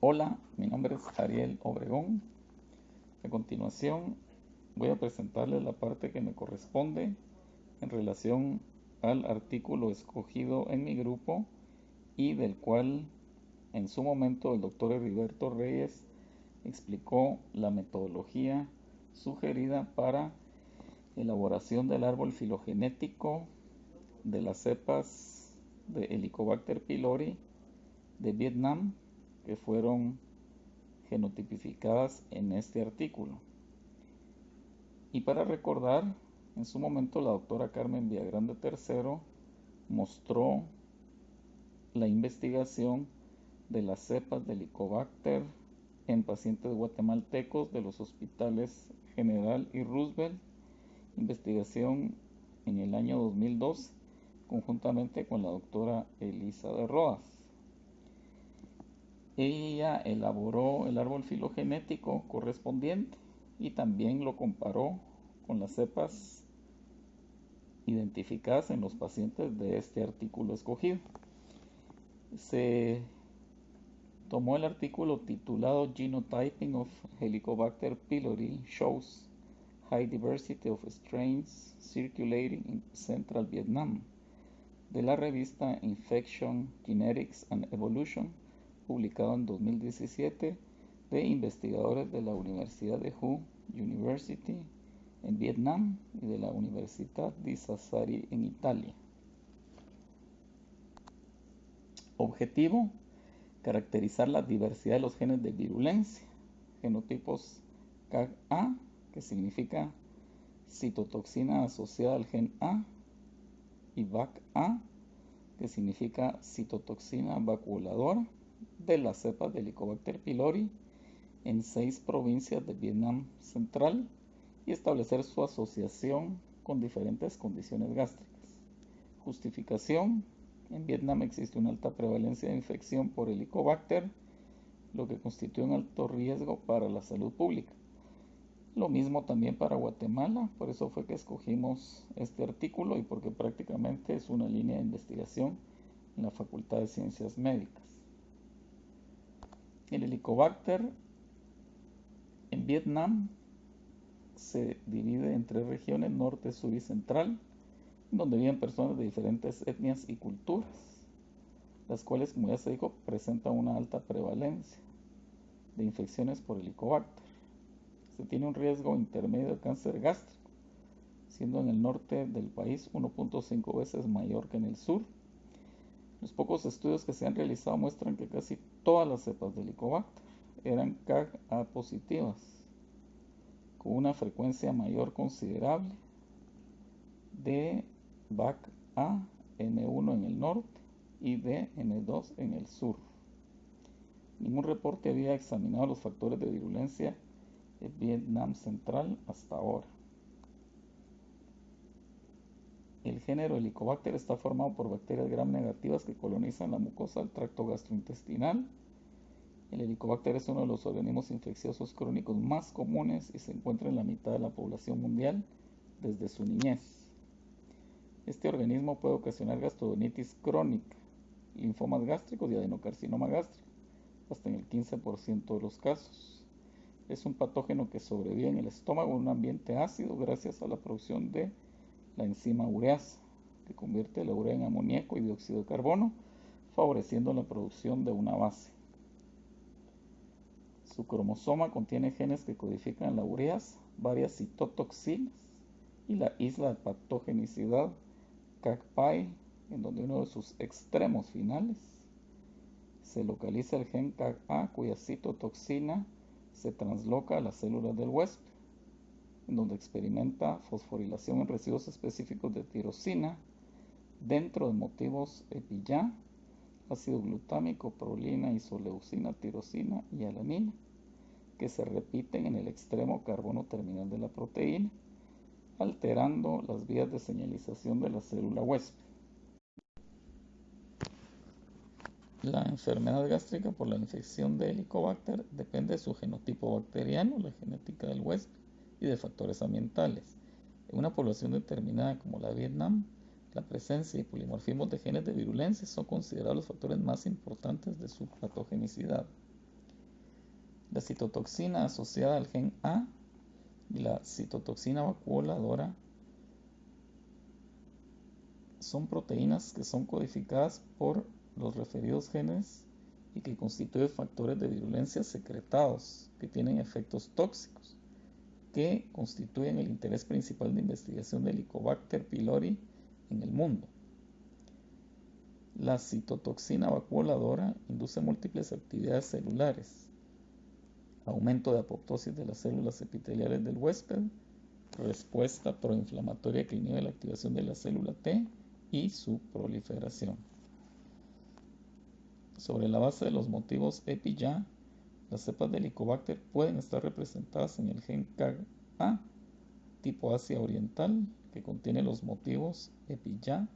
Hola, mi nombre es Ariel Obregón. A continuación voy a presentarles la parte que me corresponde en relación al artículo escogido en mi grupo y del cual en su momento el doctor Heriberto Reyes explicó la metodología sugerida para elaboración del árbol filogenético de las cepas de Helicobacter pylori de Vietnam que fueron genotipificadas en este artículo. Y para recordar, en su momento la doctora Carmen Villagrán III mostró la investigación de las cepas de Helicobacter en pacientes guatemaltecos de los hospitales General y Roosevelt, investigación en el año 2012, conjuntamente con la doctora Elisa de Rodas. Ella elaboró el árbol filogenético correspondiente y también lo comparó con las cepas identificadas en los pacientes de este artículo escogido. Se tomó el artículo titulado Genotyping of Helicobacter pylori Shows High Diversity of Strains Circulating in Central Vietnam de la revista Infection, Genetics and Evolution, publicado en 2017 de investigadores de la Universidad de Hue University en Vietnam y de la Universidad di Sassari en Italia. Objetivo: caracterizar la diversidad de los genes de virulencia, genotipos CAG-A, que significa citotoxina asociada al gen A, y VAC-A, que significa citotoxina vacuoladora, de las cepas de Helicobacter pylori en 6 provincias de Vietnam Central y establecer su asociación con diferentes condiciones gástricas. Justificación: en Vietnam existe una alta prevalencia de infección por Helicobacter, lo que constituye un alto riesgo para la salud pública. Lo mismo también para Guatemala, por eso fue que escogimos este artículo y porque prácticamente es una línea de investigación en la Facultad de Ciencias Médicas. El Helicobacter en Vietnam se divide en 3 regiones: norte, sur y central, donde viven personas de diferentes etnias y culturas, las cuales, como ya se dijo, presentan una alta prevalencia de infecciones por Helicobacter. Se tiene un riesgo intermedio de cáncer gástrico, siendo en el norte del país 1.5 veces mayor que en el sur. Los pocos estudios que se han realizado muestran que casi todas las cepas de Helicobacter eran CAG-A positivas, con una frecuencia mayor considerable de VAC-A N1 en el norte y de N2 en el sur. Ningún reporte había examinado los factores de virulencia en Vietnam Central hasta ahora. El género Helicobacter está formado por bacterias gram negativas que colonizan la mucosa del tracto gastrointestinal. El Helicobacter es uno de los organismos infecciosos crónicos más comunes y se encuentra en la mitad de la población mundial desde su niñez. Este organismo puede ocasionar gastroditis crónica, linfomas gástricos y adenocarcinoma gástrico, hasta en el 15% de los casos. Es un patógeno que sobrevive en el estómago en un ambiente ácido gracias a la producción de la enzima ureasa, que convierte la urea en amoníaco y dióxido de carbono, favoreciendo la producción de una base. Su cromosoma contiene genes que codifican la ureasa, varias citotoxinas y la isla de patogenicidad CAG-PAI, en donde uno de sus extremos finales se localiza el gen CAG-A, cuya citotoxina se transloca a las células del huésped, en donde experimenta fosforilación en residuos específicos de tirosina dentro de motivos EPI-YA, ácido glutámico, prolina, isoleucina, tirosina y alanina, que se repiten en el extremo carbono terminal de la proteína, alterando las vías de señalización de la célula huésped. La enfermedad gástrica por la infección de Helicobacter depende de su genotipo bacteriano, la genética del huésped y de factores ambientales. En una población determinada como la de Vietnam, la presencia y polimorfismo de genes de virulencia son considerados los factores más importantes de su patogenicidad. La citotoxina asociada al gen A y la citotoxina vacuoladora son proteínas que son codificadas por los referidos genes y que constituyen factores de virulencia secretados que tienen efectos tóxicos, que constituyen el interés principal de investigación del Helicobacter pylori en el mundo. La citotoxina vacuoladora induce múltiples actividades celulares: aumento de apoptosis de las células epiteliales del huésped, respuesta proinflamatoria que inhibe la activación de la célula T y su proliferación. Sobre la base de los motivos EpiYa, las cepas de Helicobacter pueden estar representadas en el gen CAG-A tipo Asia Oriental, que contiene los motivos EpiYa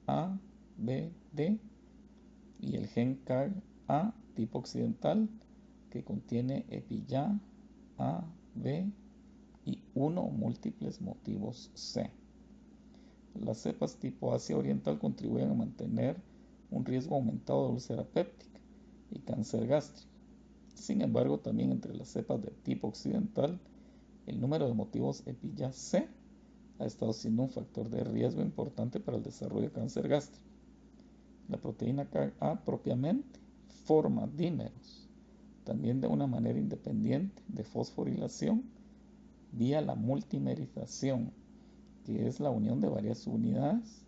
A, B, D, y el gen CAG-A tipo Occidental, que contiene EpiYa A, B y 1 o múltiples motivos C. Las cepas tipo Asia Oriental contribuyen a mantener un riesgo aumentado de úlcera péptica y cáncer gástrico. Sin embargo, también entre las cepas de tipo occidental, el número de motivos EpiYa C ha estado siendo un factor de riesgo importante para el desarrollo de cáncer gástrico. La proteína CAG-A propiamente forma dímeros, también de una manera independiente de fosforilación vía la multimerización, que es la unión de varias subunidades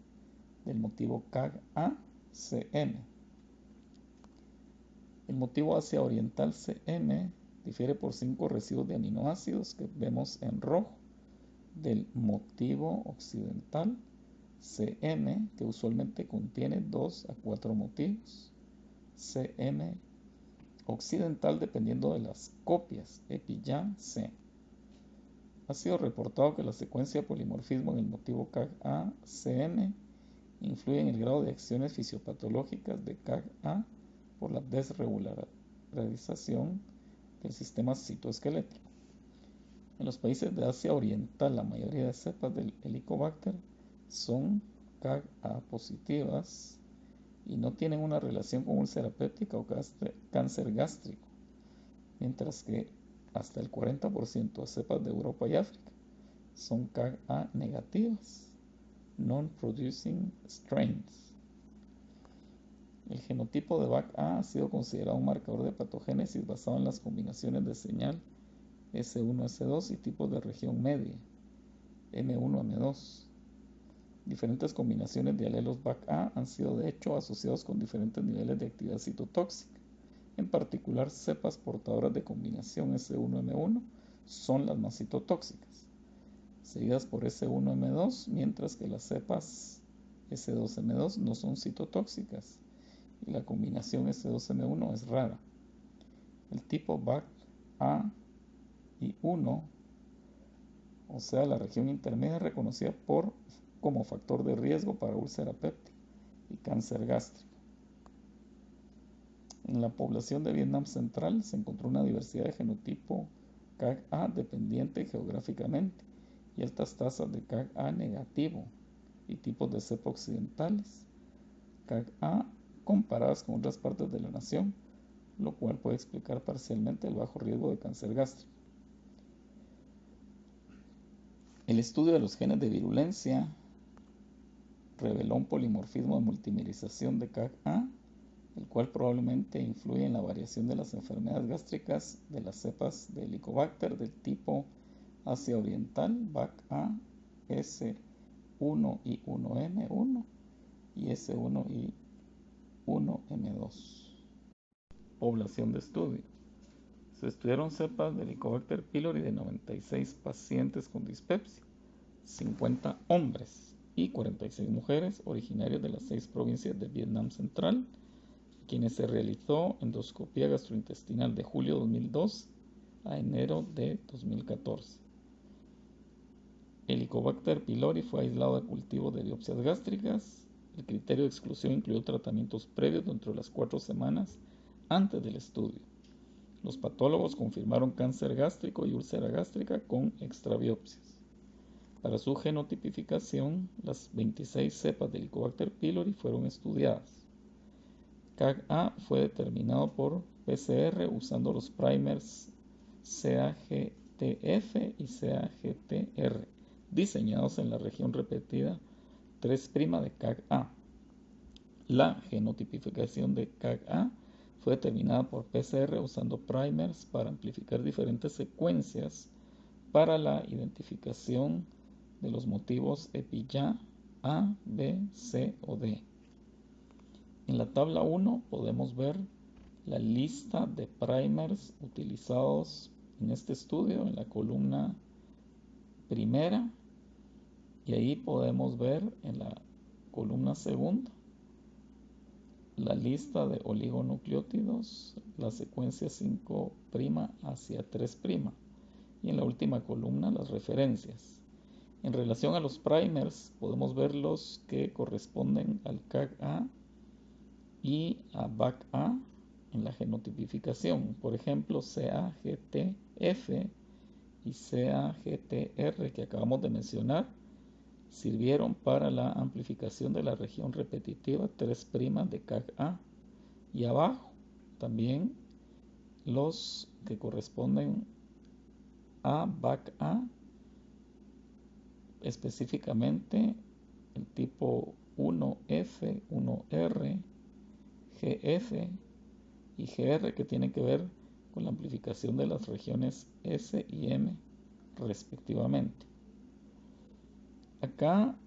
del motivo CAG-A-CM. El motivo Asia Oriental CM difiere por 5 residuos de aminoácidos que vemos en rojo del motivo occidental CM, que usualmente contiene 2 a 4 motivos CM occidental dependiendo de las copias EpiYa C. Ha sido reportado que la secuencia de polimorfismo en el motivo CAG-A-CM influye en el grado de acciones fisiopatológicas de CAG-A por la desregularización del sistema citoesquelético. En los países de Asia Oriental, la mayoría de cepas del Helicobacter son CAG-A positivas y no tienen una relación con úlcera péptica o cáncer gástrico, mientras que hasta el 40% de cepas de Europa y África son CAG-A negativas, non-producing strains. El genotipo de BAC-A ha sido considerado un marcador de patogénesis basado en las combinaciones de señal S1-S2 y tipos de región media, M1-M2. Diferentes combinaciones de alelos BAC-A han sido de hecho asociados con diferentes niveles de actividad citotóxica. En particular, cepas portadoras de combinación S1-M1 son las más citotóxicas, seguidas por S1-M2, mientras que las cepas S2-M2 no son citotóxicas y la combinación S2-M1 es rara. El tipo BAC-A y 1, o sea, la región intermedia, es reconocida como factor de riesgo para úlcera péptica y cáncer gástrico. En la población de Vietnam Central se encontró una diversidad de genotipo CAG-A dependiente geográficamente y altas tasas de CAG-A negativo y tipos de cepa occidentales CAG-A comparadas con otras partes de la nación, lo cual puede explicar parcialmente el bajo riesgo de cáncer gástrico. El estudio de los genes de virulencia reveló un polimorfismo de multimerización de CAG-A, el cual probablemente influye en la variación de las enfermedades gástricas de las cepas de Helicobacter del tipo Asia Oriental, BAC-A, S1 y 1M1 y S1 y 1M2. Población de estudio. Se estudiaron cepas de Helicobacter pylori de 96 pacientes con dispepsia, 50 hombres y 46 mujeres originarios de las 6 provincias de Vietnam Central, quienes se realizó endoscopia gastrointestinal de julio de 2002 a enero de 2014. Helicobacter pylori fue aislado de cultivo de biopsias gástricas. El criterio de exclusión incluyó tratamientos previos dentro de las 4 semanas antes del estudio. Los patólogos confirmaron cáncer gástrico y úlcera gástrica con extrabiopsias. Para su genotipificación, las 26 cepas de Helicobacter pylori fueron estudiadas. CAG-A fue determinado por PCR usando los primers CAGTF y CAGTR, diseñados en la región repetida 3' de CAG-A. La genotipificación de CAG-A fue determinada por PCR usando primers para amplificar diferentes secuencias para la identificación de los motivos EpiYA A, B, C o D. En la tabla 1 podemos ver la lista de primers utilizados en este estudio en la columna primera, y ahí podemos ver en la columna segunda la lista de oligonucleótidos, la secuencia 5' hacia 3', y en la última columna las referencias. En relación a los primers, podemos ver los que corresponden al CAG-A y a BAC-A en la genotipificación. Por ejemplo, CAGTF y CAGTR que acabamos de mencionar sirvieron para la amplificación de la región repetitiva 3' de CAG-A, y abajo también los que corresponden a BAC-A, específicamente el tipo 1F, 1R, GF y GR, que tienen que ver con la amplificación de las regiones S y M respectivamente. Acá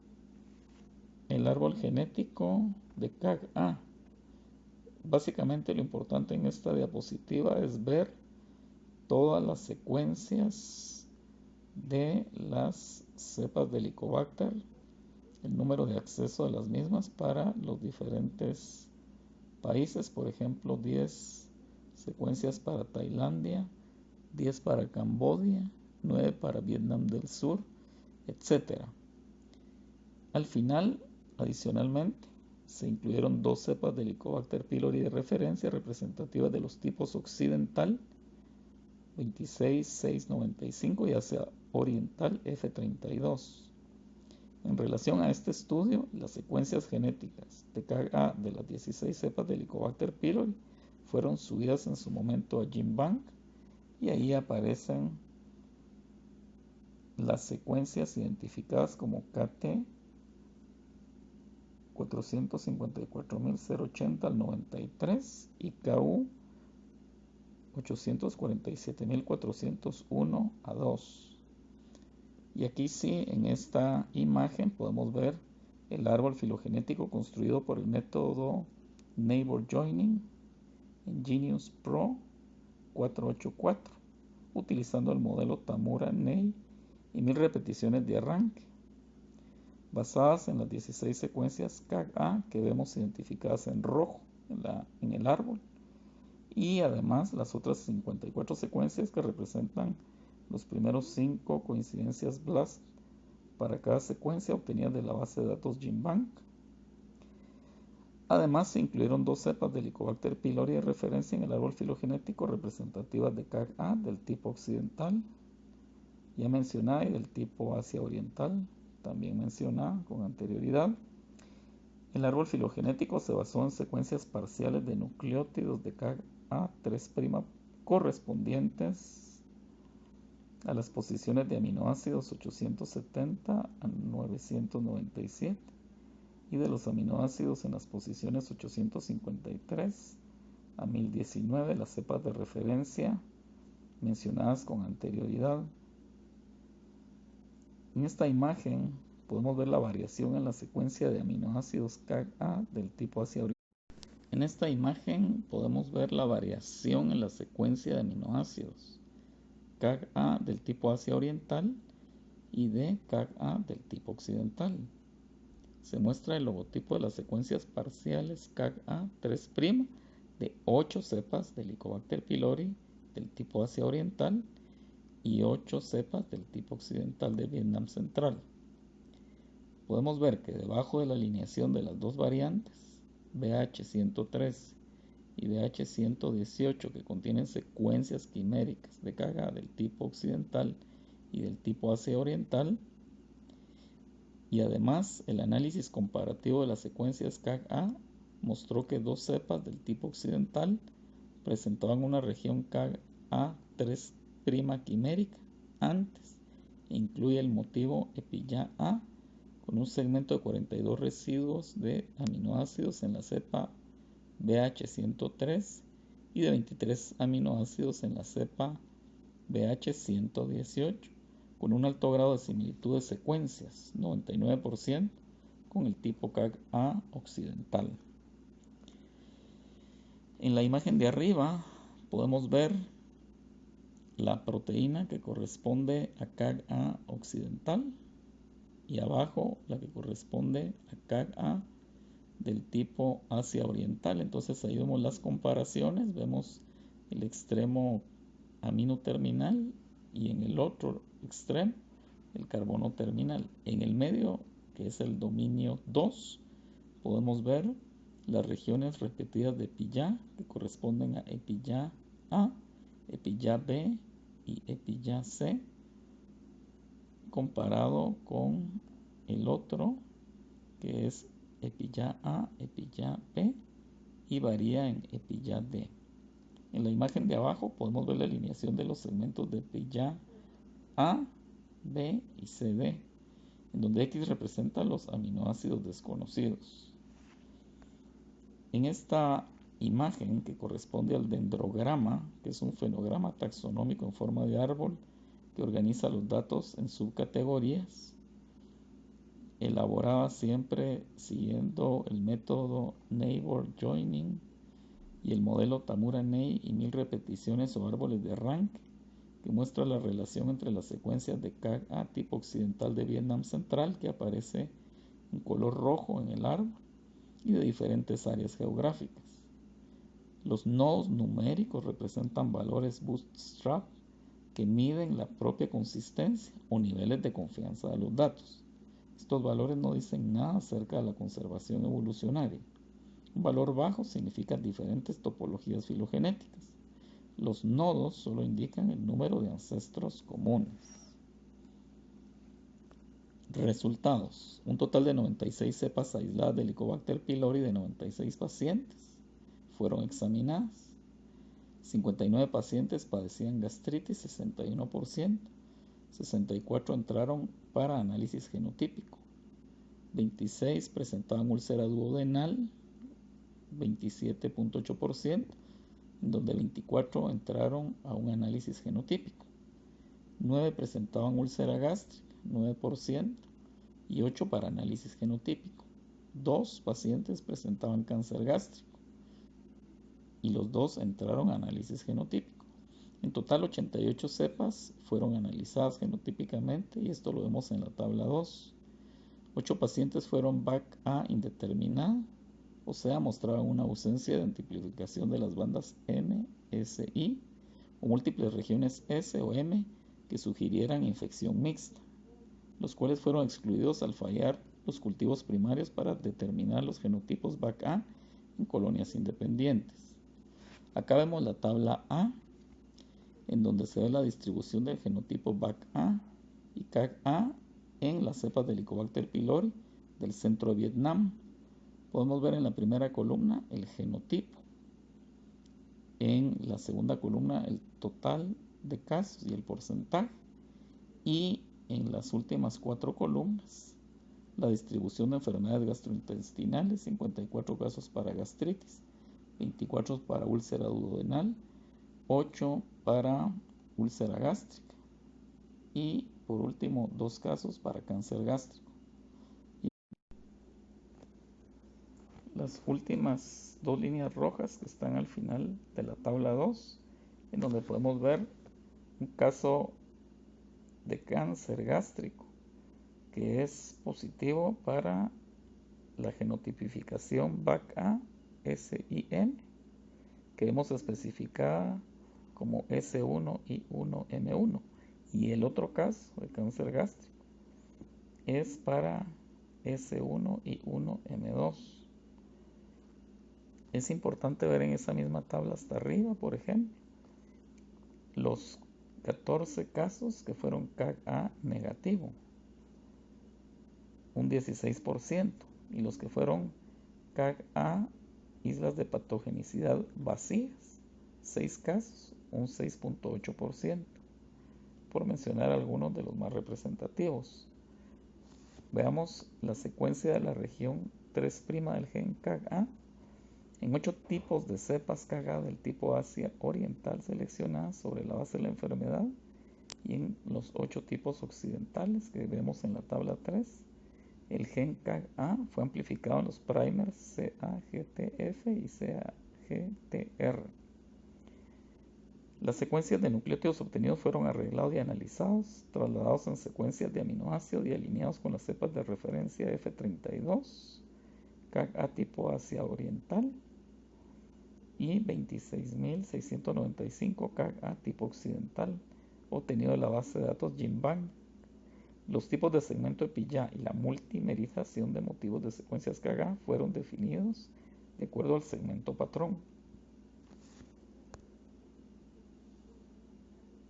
el árbol genético de CAG-A. Básicamente lo importante en esta diapositiva es ver todas las secuencias de las cepas de Helicobacter, el número de acceso a las mismas para los diferentes países. Por ejemplo, 10 secuencias para Tailandia, 10 para Camboya, 9 para Vietnam del Sur, etc. Al final, adicionalmente, se incluyeron 2 cepas de Helicobacter pylori de referencia representativas de los tipos occidental 26695 y Asia Oriental F32. En relación a este estudio, las secuencias genéticas de CAG-A de las 16 cepas de Helicobacter pylori fueron subidas en su momento a GenBank, y ahí aparecen las secuencias identificadas como KT 454.080 al 93 y KU 847.401 a 2. Y aquí sí, en esta imagen podemos ver el árbol filogenético construido por el método Neighbor Joining en Genius Pro 484, utilizando el modelo Tamura-Ney y 1000 repeticiones de arranque, basadas en las 16 secuencias CAG-A que vemos identificadas en rojo en el árbol, y además las otras 54 secuencias que representan los primeros 5 coincidencias BLAST para cada secuencia obtenidas de la base de datos GenBank. Además, se incluyeron 2 cepas de Helicobacter pylori de referencia en el árbol filogenético representativas de CAG-A del tipo occidental, ya mencionada, y del tipo Asia Oriental, también mencionada con anterioridad. El árbol filogenético se basó en secuencias parciales de nucleótidos de CAG-A 3' correspondientes a las posiciones de aminoácidos 870 a 997 y de los aminoácidos en las posiciones 853 a 1019, las cepas de referencia mencionadas con anterioridad. En esta imagen podemos ver la variación en la secuencia de aminoácidos CAG-A del tipo Asia Oriental. En esta imagen podemos ver la variación en la secuencia de aminoácidos CAG-A del tipo Asia Oriental y de CAG-A del tipo occidental. Se muestra el logotipo de las secuencias parciales CAG-A 3' de 8 cepas de Helicobacter pylori del tipo Asia Oriental y 8 cepas del tipo occidental de Vietnam Central. Podemos ver que debajo de la alineación de las dos variantes, BH113 y BH118, que contienen secuencias quiméricas de CAG-A del tipo occidental y del tipo Asia Oriental, y además el análisis comparativo de las secuencias CAG-A mostró que 2 cepas del tipo occidental presentaban una región CAG-A 3' quimérica antes e incluye el motivo EPIYA-A con un segmento de 42 residuos de aminoácidos en la cepa BH103 y de 23 aminoácidos en la cepa BH118, con un alto grado de similitud de secuencias, 99%, con el tipo CAG-A occidental. En la imagen de arriba podemos ver la proteína que corresponde a CAG-A occidental y abajo la que corresponde a CAG-A del tipo Asia Oriental. Entonces ahí vemos las comparaciones, vemos el extremo amino terminal y en el otro extremo el carbono terminal. En el medio, que es el dominio 2, podemos ver las regiones repetidas de EPIYA que corresponden a EPIYA-A, EPIYA-B y EPIYA-C, comparado con el otro que es EPIYA-A, EPIYA-B y varía en EPIYA-D. En la imagen de abajo podemos ver la alineación de los segmentos de EPIYA-A, B y CD, en donde X representa los aminoácidos desconocidos. En esta imagen, que corresponde al dendrograma, que es un fenograma taxonómico en forma de árbol que organiza los datos en subcategorías, elaborada siempre siguiendo el método Neighbor Joining y el modelo Tamura-Ney y 1000 repeticiones o árboles de rank, que muestra la relación entre las secuencias de CAG-A tipo occidental de Vietnam Central, que aparece en color rojo en el árbol, y de diferentes áreas geográficas. Los nodos numéricos representan valores bootstrap que miden la propia consistencia o niveles de confianza de los datos. Estos valores no dicen nada acerca de la conservación evolucionaria. Un valor bajo significa diferentes topologías filogenéticas. Los nodos solo indican el número de ancestros comunes. Resultados. Un total de 96 cepas aisladas de Helicobacter pylori de 96 pacientes fueron examinadas. 59 pacientes padecían gastritis, 61%. 64 entraron para análisis genotípico. 26 presentaban úlcera duodenal, 27.8%, en donde 24 entraron a un análisis genotípico. 9 presentaban úlcera gástrica, 9%, y 8 para análisis genotípico. 2 pacientes presentaban cáncer gástrico y los 2 entraron a análisis genotípico. En total 88 cepas fueron analizadas genotípicamente y esto lo vemos en la tabla 2. 8 pacientes fueron BAC-A indeterminada, o sea, mostraban una ausencia de amplificación de las bandas M, S, I o múltiples regiones S o M que sugirieran infección mixta, los cuales fueron excluidos al fallar los cultivos primarios para determinar los genotipos BAC-A en colonias independientes. Acá vemos la tabla A, en donde se ve la distribución del genotipo BAC-A y CAG-A en las cepas de Helicobacter pylori del centro de Vietnam. Podemos ver en la primera columna el genotipo, en la segunda columna el total de casos y el porcentaje, y en las últimas 4 columnas la distribución de enfermedades gastrointestinales: 54 casos para gastritis, 24 para úlcera duodenal, 8 para úlcera gástrica y por último 2 casos para cáncer gástrico. Las últimas 2 líneas rojas que están al final de la tabla 2, en donde podemos ver un caso de cáncer gástrico que es positivo para la genotipificación BAC-A SIN, que hemos especificado como S1I1M1, y el otro caso de cáncer gástrico es para S1I1M2. Es importante ver en esa misma tabla hasta arriba, por ejemplo, los 14 casos que fueron CAG-A negativo, un 16%, y los que fueron CAG-A islas de patogenicidad vacías, 6 casos, un 6.8%. por mencionar algunos de los más representativos. Veamos la secuencia de la región 3' del gen CAG-A en 8 tipos de cepas CAG-A del tipo Asia Oriental seleccionadas sobre la base de la enfermedad y en los 8 tipos occidentales que vemos en la tabla 3. El gen CAG-A fue amplificado en los primers CAGTF y CAGTR. Las secuencias de nucleótidos obtenidos fueron arreglados y analizados, trasladados en secuencias de aminoácidos y alineados con las cepas de referencia F32, CAG-A tipo Asia Oriental y 26.695 CAG-A tipo Occidental, obtenido de la base de datos GenBank. Los tipos de segmento EpiYa y la multimerización de motivos de secuencias CAG-A fueron definidos de acuerdo al segmento patrón.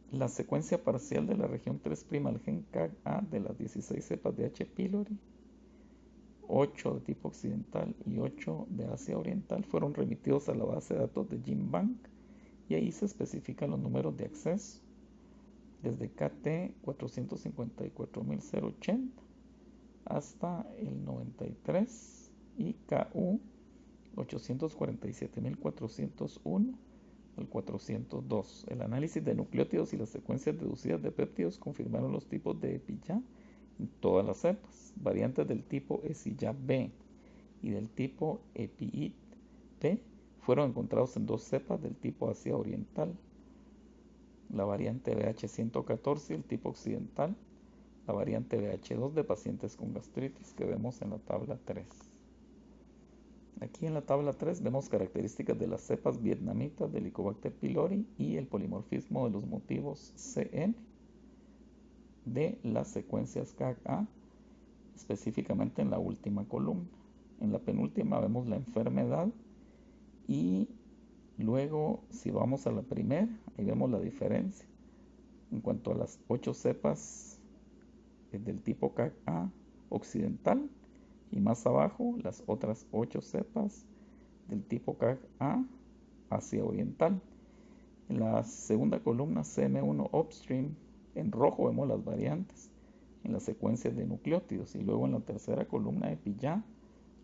La secuencia parcial de la región 3' al gen CAG-A de las 16 cepas de H. pylori, 8 de tipo occidental y 8 de Asia Oriental, fueron remitidos a la base de datos de GenBank y ahí se especifican los números de acceso, desde KT 454.080 hasta el 93 y KU 847.401 al 402. El análisis de nucleótidos y las secuencias deducidas de péptidos confirmaron los tipos de EpiYa en todas las cepas. Variantes del tipo EsiYa-B y del tipo EpiIT-P fueron encontrados en 2 cepas del tipo Asia Oriental, la variante BH114 y el tipo occidental, la variante BH2 de pacientes con gastritis que vemos en la tabla 3. Aquí en la tabla 3 vemos características de las cepas vietnamitas de Helicobacter pylori y el polimorfismo de los motivos CN de las secuencias CAG-A, específicamente en la última columna. En la penúltima vemos la enfermedad y luego, si vamos a la primera, ahí vemos la diferencia en cuanto a las 8 cepas del tipo CAG-A occidental y más abajo las otras 8 cepas del tipo CAG-A Asia Oriental. En la segunda columna CM1 upstream, en rojo vemos las variantes en las secuencias de nucleótidos y luego en la tercera columna EpiYa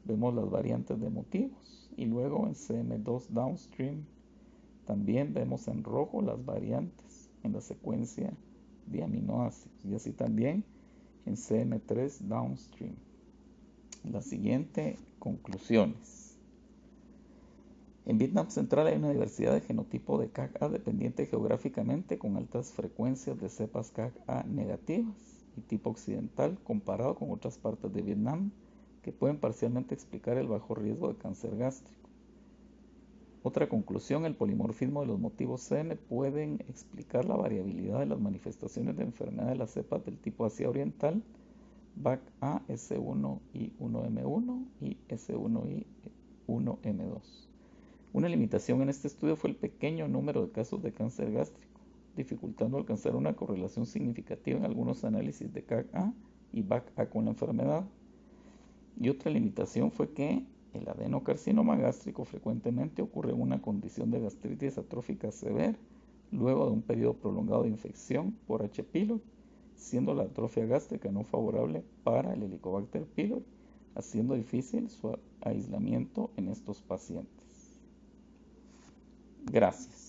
vemos las variantes de motivos y luego en CM2 downstream también vemos en rojo las variantes en la secuencia de aminoácidos y así también en CM3 downstream. La siguiente, conclusiones. En Vietnam Central hay una diversidad de genotipo de CAG-A dependiente geográficamente con altas frecuencias de cepas CAG-A negativas y tipo occidental comparado con otras partes de Vietnam que pueden parcialmente explicar el bajo riesgo de cáncer gástrico. Otra conclusión, el polimorfismo de los motivos CN pueden explicar la variabilidad de las manifestaciones de enfermedad de las cepas del tipo Asia Oriental, BAC-A, S1I1M1 y S1I1M2. Una limitación en este estudio fue el pequeño número de casos de cáncer gástrico, dificultando alcanzar una correlación significativa en algunos análisis de CAG-A y BAC-A con la enfermedad. Y otra limitación fue que el adenocarcinoma gástrico frecuentemente ocurre en una condición de gastritis atrófica severa luego de un periodo prolongado de infección por H. pylori, siendo la atrofia gástrica no favorable para el Helicobacter pylori, haciendo difícil su aislamiento en estos pacientes. Gracias.